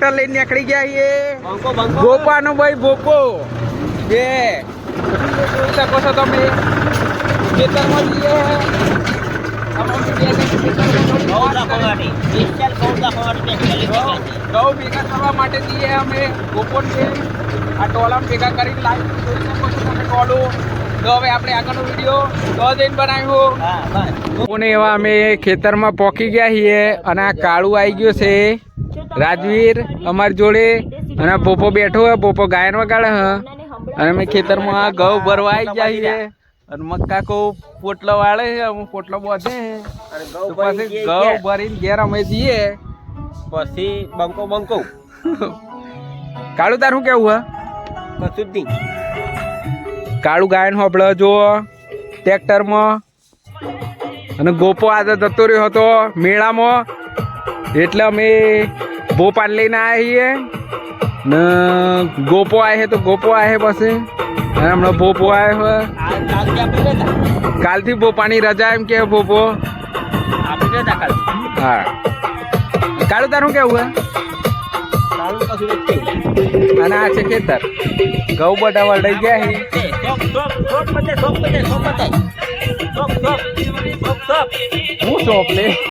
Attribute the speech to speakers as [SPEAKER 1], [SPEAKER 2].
[SPEAKER 1] tractor લઈને નીકળી ગયા છીએ ગોપાનો ભાઈ ભોપો બે જોઈ શકો છો તમે ખેતરમાં જઈએ ઘઉં ભેગા કરવા માટે જઈએ અમે ગોપોન છે આ ટોલામાં ભેગા કરીને લાઈવ જોઈ શકો છો તમે ટોલું તો હવે આપણે આગળનો વિડીયો તો જઈને બનાવ્યો કોને એવા અમે ખેતરમાં પોકી ગયા છીએ અને આ કાળું આવી ગયો છે રાજવીર અમારી જોડે અને પોપો બેઠો હોય પોપો ગાયન વગાડે હ અને અમે ખેતરમાં ઘઉં ભરવા આવી ગયા છીએ અને મક્કા કો પોટલો વાળે છે અમુક પોટલો બધે તો પછી ઘઉં ભરીને ઘેર અમે જઈએ
[SPEAKER 2] પછી બંકો બંકો
[SPEAKER 1] કાળું તારું કેવું હે
[SPEAKER 2] કશું જ નહીં
[SPEAKER 1] કાળું ગાયન હોબળે જો ટ્રેક્ટરમાં અને ગોપો આજે જતો રહ્યો હતો મેળામાં એટલે અમે ભોપાલ લઈને આવ્યા છીએ ને ગોપો આવે તો ગોપો આવે પછી અને હમણાં ભોપો આવ્યો કાલથી ભોપાની રજા એમ કે ભોપો હા કાળું તારું કેવું હે અને આ છે ખેતર ઘઉં બધા વળાઈ ગયા છે હું સોપ લે